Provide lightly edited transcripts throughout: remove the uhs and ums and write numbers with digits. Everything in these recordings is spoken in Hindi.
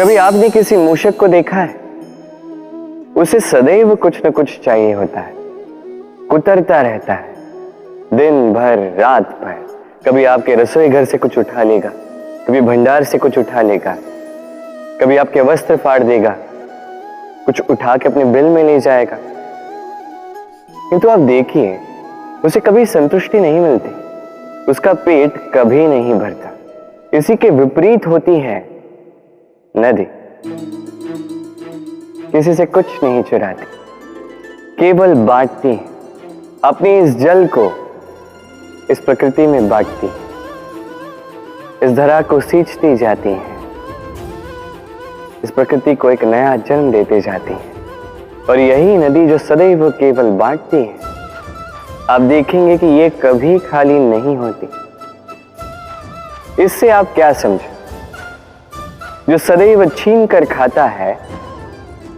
कभी आपने किसी मूषक को देखा है? उसे सदैव कुछ न कुछ चाहिए होता है, कुतरता रहता है दिन भर रात भर। कभी आपके रसोई घर से कुछ उठा लेगा, कभी भंडार से कुछ उठा लेगा, कभी आपके वस्त्र फाड़ देगा, कुछ उठा के अपने बिल में ले जाएगा। किंतु आप देखिए, उसे कभी संतुष्टि नहीं मिलती, उसका पेट कभी नहीं भरता। इसी के विपरीत होती है नदी। किसी से कुछ नहीं चुराती, केवल बांटती है। अपनी इस जल को इस प्रकृति में बांटती, इस धरा को सींचती जाती है, इस प्रकृति को एक नया जन्म देते जाती है। और यही नदी जो सदैव केवल बांटती है, आप देखेंगे कि ये कभी खाली नहीं होती। इससे आप क्या समझे? जो सदैव छीन कर खाता है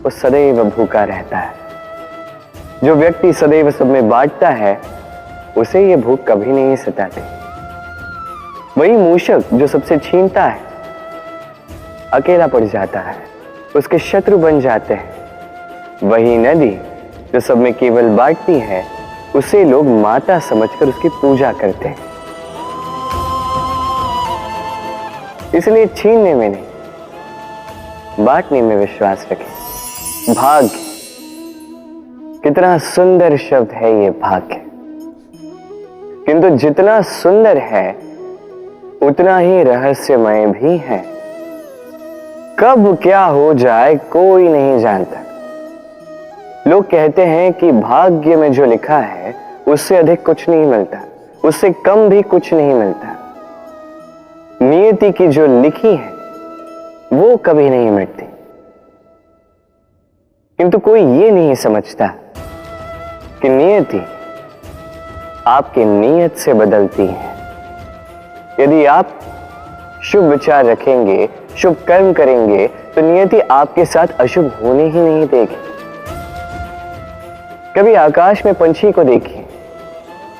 वो सदैव भूखा रहता है। जो व्यक्ति सदैव सब में बांटता है उसे ये भूख कभी नहीं सताती। वही मूषक जो सबसे छीनता है अकेला पड़ जाता है, उसके शत्रु बन जाते हैं। वही नदी जो सब में केवल बांटती है, उसे लोग माता समझकर उसकी पूजा करते हैं। इसलिए छीनने में नहीं, बांटने में विश्वास रखें। भाग्य, कितना सुंदर शब्द है ये भाग्य। किंतु जितना सुंदर है उतना ही रहस्यमय भी है। कब क्या हो जाए कोई नहीं जानता। लोग कहते हैं कि भाग्य में जो लिखा है उससे अधिक कुछ नहीं मिलता, उससे कम भी कुछ नहीं मिलता। नियति की जो लिखी है वो कभी नहीं मिटती। किंतु कोई ये नहीं समझता कि नियति आपकी नीयत से बदलती है। यदि आप शुभ विचार रखेंगे, शुभ कर्म करेंगे, तो नियति आपके साथ अशुभ होने ही नहीं देगी। कभी आकाश में पंछी को देखिए,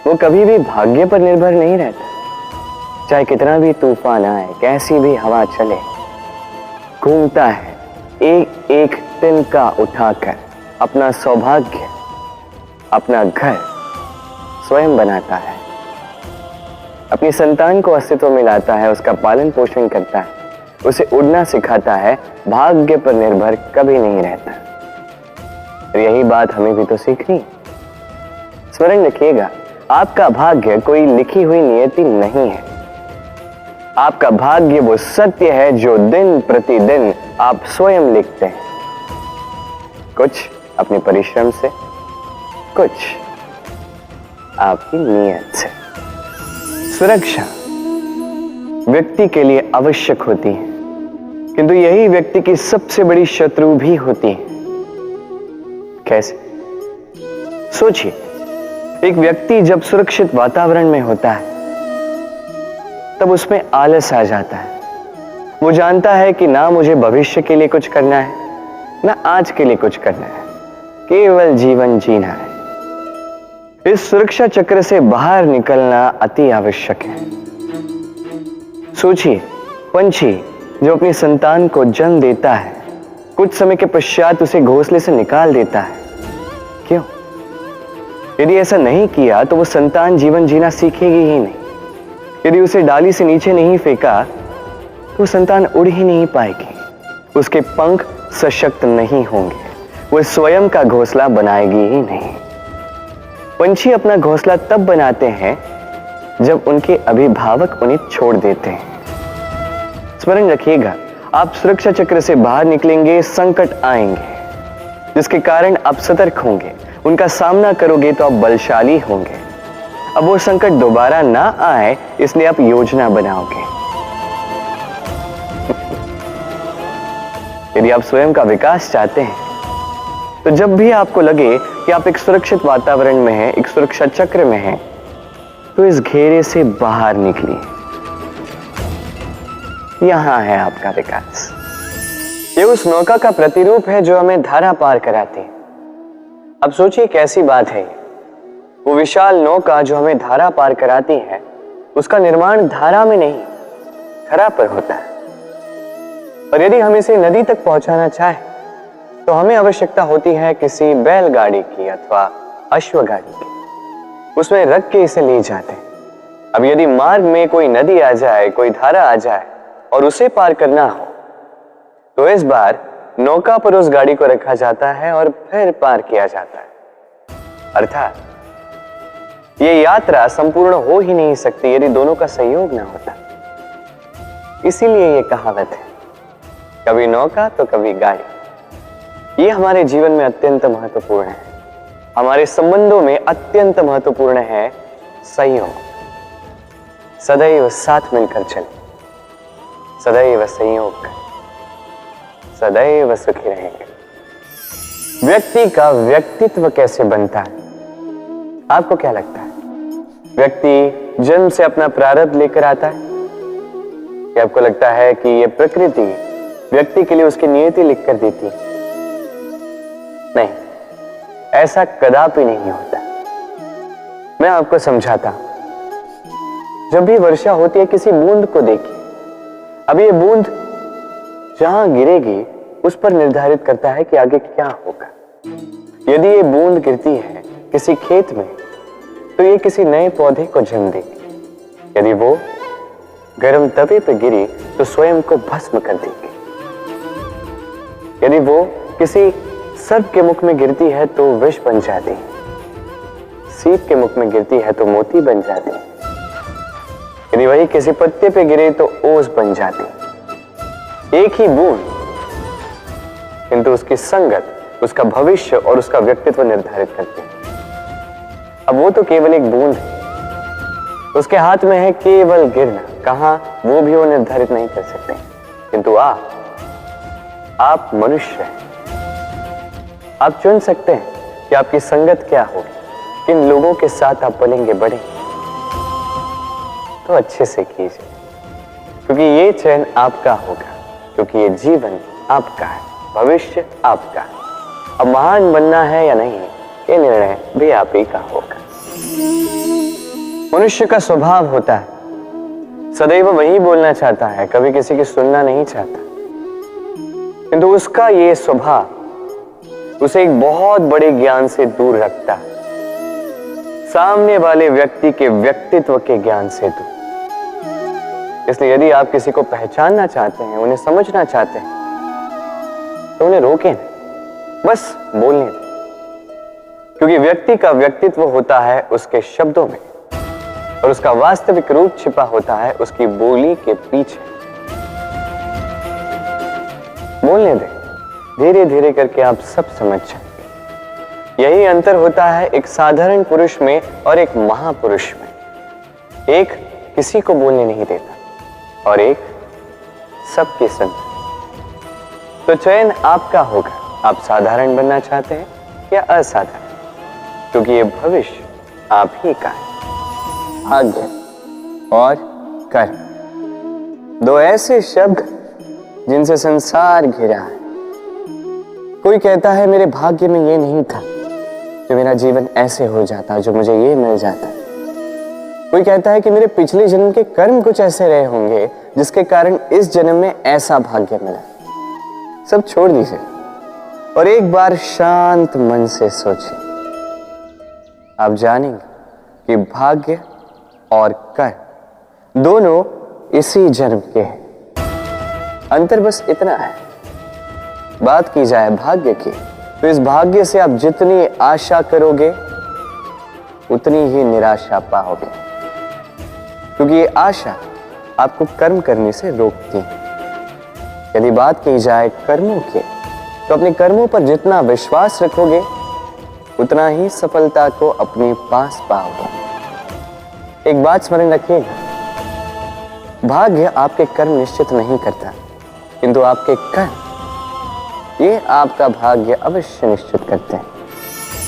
वो कभी भी भाग्य पर निर्भर नहीं रहता। चाहे कितना भी तूफान आए, कैसी भी हवा चले, घूमता है एक एक तिनका उठाकर। अपना सौभाग्य, अपना घर स्वयं बनाता है, अपनी संतान को अस्तित्व में लाता है, उसका पालन पोषण करता है, उसे उड़ना सिखाता है। भाग्य पर निर्भर कभी नहीं रहता। और यही बात हमें भी तो सीखनी। स्मरण रखिएगा, आपका भाग्य कोई लिखी हुई नियति नहीं है। आपका भाग्य वो सत्य है जो दिन प्रतिदिन आप स्वयं लिखते हैं। कुछ अपने परिश्रम से, कुछ आपकी नीयत से। सुरक्षा व्यक्ति के लिए आवश्यक होती है, किंतु यही व्यक्ति की सबसे बड़ी शत्रु भी होती है। कैसे? सोचिए, एक व्यक्ति जब सुरक्षित वातावरण में होता है तब उसमें आलस आ जाता है। वो जानता है कि ना मुझे भविष्य के लिए कुछ करना है, ना आज के लिए कुछ करना है, केवल जीवन जीना है। इस सुरक्षा चक्र से बाहर निकलना अति आवश्यक है। सोचिए, पंछी जो अपनी संतान को जन्म देता है, कुछ समय के पश्चात उसे घोंसले से निकाल देता है। क्यों? यदि ऐसा नहीं किया तो वो संतान जीवन जीना सीखेगी ही नहीं। यदि उसे डाली से नीचे नहीं फेंका तो संतान उड़ ही नहीं पाएगी, उसके पंख सशक्त नहीं होंगे, वो स्वयं का घोंसला बनाएगी ही नहीं। पंछी अपना घोंसला तब बनाते हैं जब उनके अभिभावक उन्हें छोड़ देते हैं। स्मरण रखिएगा, आप सुरक्षा चक्र से बाहर निकलेंगे, संकट आएंगे जिसके कारण आप सतर्क होंगे, उनका सामना करोगे तो आप बलशाली होंगे। अब वो संकट दोबारा ना आए इसलिए आप योजना बनाओगे। यदि आप स्वयं का विकास चाहते हैं तो जब भी आपको लगे कि आप एक सुरक्षित वातावरण में हैं, एक सुरक्षा चक्र में हैं, तो इस घेरे से बाहर निकलिए। यहां है आपका विकास। ये उस नौका का प्रतिरूप है जो हमें धारा पार कराती है। अब सोचिए कैसी बात है ये। वो विशाल नौका जो हमें धारा पार कराती है, उसका निर्माण धारा में नहीं, धरा पर होता है। और यदि हम इसे नदी तक पहुंचाना चाहें तो हमें आवश्यकता होती है किसी बैलगाड़ी की अथवा अश्वगाड़ी की। उसमें रख के इसे ले जाते हैं। अब यदि मार्ग में कोई नदी आ जाए, कोई धारा आ जाए और उसे पार करना हो तो इस बार नौका पर उस गाड़ी को रखा जाता है और फिर पार किया जाता है। अर्थात ये यात्रा संपूर्ण हो ही नहीं सकती यदि दोनों का सहयोग ना होता। इसीलिए ये कहावत है, कभी नौका तो कभी गाड़ी। ये हमारे जीवन में अत्यंत महत्वपूर्ण है। हमारे संबंधों में अत्यंत महत्वपूर्ण है सहयोग। सदैव साथ मिलकर चले, सदैव संयोग करें, सदैव सुखी रहेंगे। व्यक्ति का व्यक्तित्व कैसे बनता है, आपको क्या लगता है? व्यक्ति जन्म से अपना प्रारब्ध लेकर आता है या आपको लगता है कि यह प्रकृति व्यक्ति के लिए उसकी नियति लिखकर देती है? नहीं, ऐसा कदापि नहीं होता। मैं आपको समझाता हूं। जब भी वर्षा होती है, किसी बूंद को देखिए। अब ये बूंद जहां गिरेगी उस पर निर्धारित करता है कि आगे क्या होगा। यदि ये बूंद गिरती है किसी खेत में तो ये किसी नए पौधे को जन्म देगी। यदि वो गर्म तवे पर गिरी तो स्वयं को भस्म कर देगी। यदि वो किसी सर्प के मुख में गिरती है तो विष बन जाती है। सीप के मुख में गिरती है तो मोती बन जाती है। यदि वही किसी पत्ते पे गिरे तो ओस बन जाती। एक ही बूंद, किंतु उसकी संगत उसका भविष्य और उसका व्यक्तित्व निर्धारित करती है। अब वो तो केवल एक बूंद है, उसके हाथ में है केवल गिरना। कहां वो भी वो निर्धारित नहीं कर सकते। किंतु आप मनुष्य हैं। आप चुन सकते हैं कि आपकी संगत क्या होगी, किन लोगों के साथ आप पलेंगे बढ़ेंगे। तो अच्छे से कीजिए, क्योंकि ये चयन आपका होगा, क्योंकि ये जीवन आपका है, भविष्य आपका है। अब महान बनना है या नहीं, ये निर्णय भी आप ही का होगा। मनुष्य का स्वभाव होता है सदैव वही बोलना चाहता है, कभी किसी की सुनना नहीं चाहता। किंतु उसका ये स्वभाव उसे एक बहुत बड़े ज्ञान से दूर रखता है, सामने वाले व्यक्ति के व्यक्तित्व के ज्ञान से दूर। इसलिए यदि आप किसी को पहचानना चाहते हैं, उन्हें समझना चाहते हैं, तो उन्हें रोकें नहीं, बस बोलने दें। क्योंकि व्यक्ति का व्यक्तित्व होता है उसके शब्दों में और उसका वास्तविक रूप छिपा होता है उसकी बोली के पीछे। बोलने दें, धीरे धीरे करके आप सब समझ जाएंगे। यही अंतर होता है एक साधारण पुरुष में और एक महापुरुष में। एक किसी को बोलने नहीं देता और एक सबकी सुनता। तो चयन आपका होगा, आप साधारण बनना चाहते हैं या असाधारण, क्योंकि ये भविष्य आप ही का है। भाग्य और कर्म, दो ऐसे शब्द जिनसे संसार घिरा है। कोई कहता है मेरे भाग्य में ये नहीं था जो मेरा जीवन ऐसे हो जाता, जो मुझे ये मिल जाता। कोई कहता है कि मेरे पिछले जन्म के कर्म कुछ ऐसे रहे होंगे जिसके कारण इस जन्म में ऐसा भाग्य मिला। सब छोड़ दीजिए और एक बार शांत मन से सोचिए। आप जानेंगे कि भाग्य और कर्म दोनों इसी जन्म के हैं। अंतर बस इतना है। बात की जाए भाग्य की, तो इस भाग्य से आप जितनी आशा करोगे उतनी ही निराशा पाओगे, क्योंकि ये आशा आपको कर्म करने से रोकती है। यदि बात की जाए कर्मों की, तो अपने कर्मों पर जितना विश्वास रखोगे उतना ही सफलता को अपने पास पाओगे। एक बात स्मरण रखिएगा, भाग्य आपके कर्म निश्चित नहीं करता, किंतु आपके कर्म ये आपका भाग्य अवश्य निश्चित करते हैं।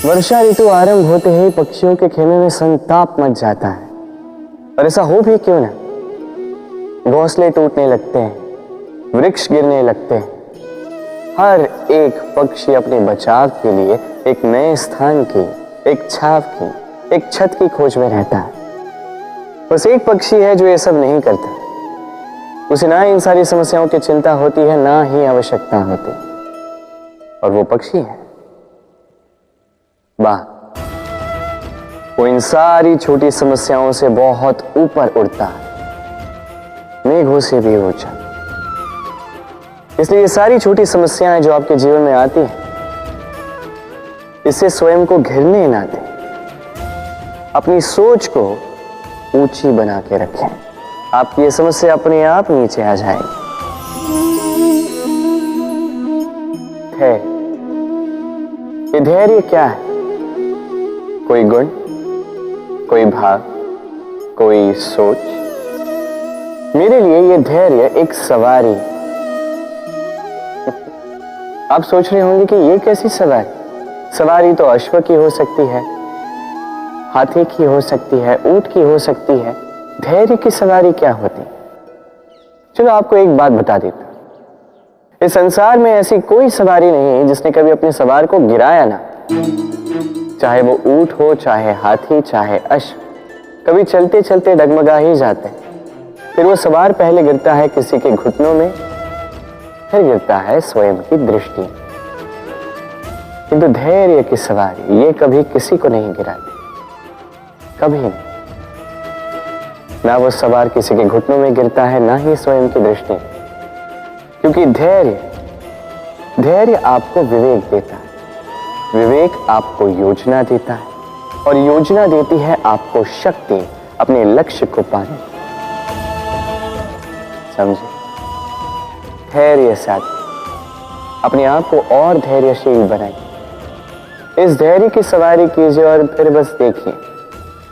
वर्षा ऋतु आरंभ होते ही पक्षियों के खेमे में संताप मच जाता है, और ऐसा हो भी क्यों ना। घोंसले टूटने लगते हैं, वृक्ष गिरने लगते हैं। हर एक पक्षी अपने बचाव के लिए एक नए स्थान की, एक छाव की, एक छत की खोज में रहता है। बस एक पक्षी है जो ये सब नहीं करता। उसे ना इन सारी समस्याओं की चिंता होती है, ना ही आवश्यकता होती। और वो पक्षी है बाघ। वो इन सारी छोटी समस्याओं से बहुत ऊपर उड़ता है, मेघों से भी ऊंचा। इसलिए ये सारी छोटी समस्याएं जो आपके जीवन में आती हैं, इससे स्वयं को घिरने ना दें। अपनी सोच को ऊंची बना के रखें, आपकी ये समस्या अपने आप नीचे आ जाएगी। ये धैर्य क्या है? कोई गुण, कोई भाव, कोई सोच? मेरे लिए ये धैर्य एक सवारी। आप सोच रहे होंगे कि ये कैसी सवारी? सवारी तो अश्व की हो सकती है, हाथी की हो सकती है, ऊंट की हो सकती है। धैर्य की सवारी क्या होती? चलो आपको एक बात बता देता हूं। इस संसार में ऐसी कोई सवारी नहीं है जिसने कभी अपने सवार को गिराया ना। चाहे वो ऊंट हो, चाहे हाथी, चाहे अश्व, कभी चलते चलते डगमगा ही जाते हैं। फिर वो सवार पहले गिरता है किसी के घुटनों में, फिर गिरता है स्वयं की दृष्टि। किंतु धैर्य की सवारी ये कभी किसी को नहीं गिराती, कभी नहीं। ना वो सवार किसी के घुटनों में गिरता है, ना ही स्वयं की दृष्टि। क्योंकि धैर्य आपको विवेक देता है, विवेक आपको योजना देता है, और योजना देती है आपको शक्ति अपने लक्ष्य को पाने। समझे? धैर्य साथ अपने आप को और धैर्यशील बनाइए। इस धैर्य की सवारी कीजिए और फिर बस देखिए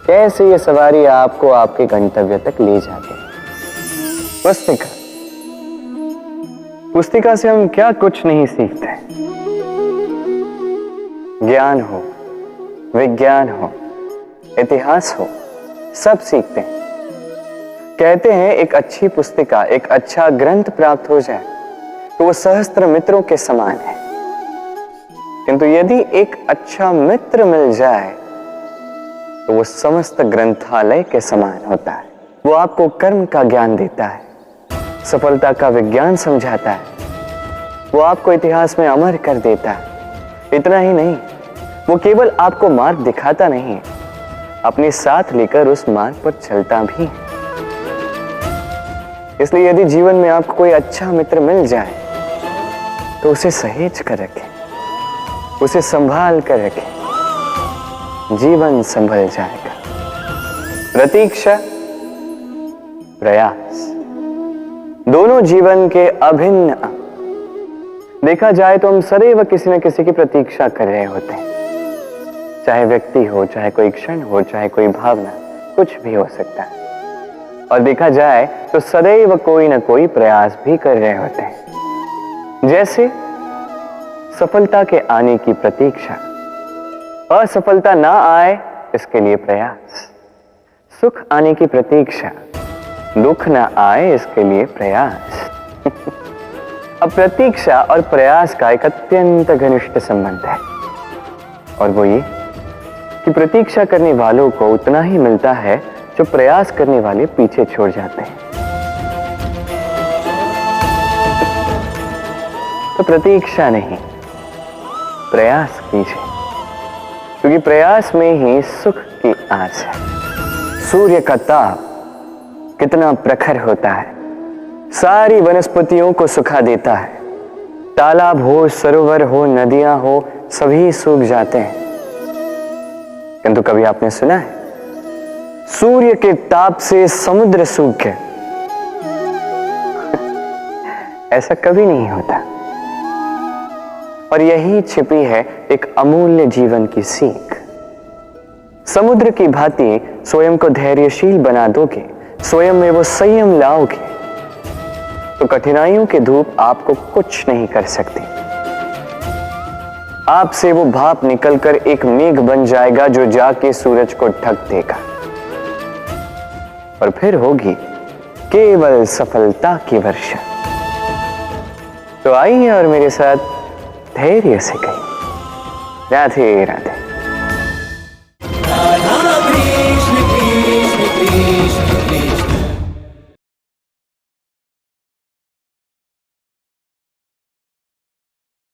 कैसे ये सवारी आपको आपके गंतव्य तक ले जाती है। पुस्तिका से हम क्या कुछ नहीं सीखते। ज्ञान हो, विज्ञान हो, इतिहास हो, सब सीखते हैं। कहते हैं एक अच्छी पुस्तिका, एक अच्छा ग्रंथ प्राप्त हो जाए तो वो सहस्त्र मित्रों के समान है। किंतु यदि एक अच्छा मित्र मिल जाए तो वो समस्त ग्रंथालय के समान होता है। वो आपको कर्म का ज्ञान देता है, सफलता का विज्ञान समझाता है, वो आपको इतिहास में अमर कर देता है। इतना ही नहीं, वो केवल आपको मार्ग दिखाता नहीं है, अपने साथ लेकर उस मार्ग पर चलता भी है। इसलिए यदि जीवन में आपको कोई अच्छा मित्र मिल जाए तो उसे सहेज कर रखें, उसे संभाल कर रखें, जीवन संभल जाएगा। प्रतीक्षा, प्रयास, दोनों जीवन के अभिन्न अंग। देखा जाए तो हम सदैव किसी न किसी की प्रतीक्षा कर रहे होते हैं, चाहे व्यक्ति हो, चाहे कोई क्षण हो, चाहे कोई भावना, कुछ भी हो सकता है। और देखा जाए तो सदैव कोई ना कोई प्रयास भी कर रहे होते हैं। जैसे सफलता के आने की प्रतीक्षा, असफलता ना आए इसके लिए प्रयास, सुख आने की प्रतीक्षा, दुख ना आए इसके लिए प्रयास। अब प्रतीक्षा और प्रयास का एक अत्यंत घनिष्ठ संबंध है, और वो ये कि प्रतीक्षा करने वालों को उतना ही मिलता है जो प्रयास करने वाले पीछे छोड़ जाते हैं। तो प्रतीक्षा नहीं, प्रयास कीजिए, क्योंकि प्रयास में ही सुख की आस है। सूर्य का ताप कितना प्रखर होता है, सारी वनस्पतियों को सुखा देता है। तालाब हो, सरोवर हो, नदियां हो, सभी सूख जाते हैं। किंतु कभी आपने सुना है सूर्य के ताप से समुद्र सूख गया? ऐसा कभी नहीं होता। और यही छिपी है एक अमूल्य जीवन की सीख। समुद्र की भांति स्वयं को धैर्यशील बना दोगे, स्वयं में वो संयम लाओगे, तो कठिनाइयों की धूप आपको कुछ नहीं कर सकती। आपसे वो भाप निकलकर एक मेघ बन जाएगा जो जाके सूरज को ढक देगा, और फिर होगी केवल सफलता की वर्षा। तो आइए और मेरे साथ धैर्य से कहिए राधे राधे।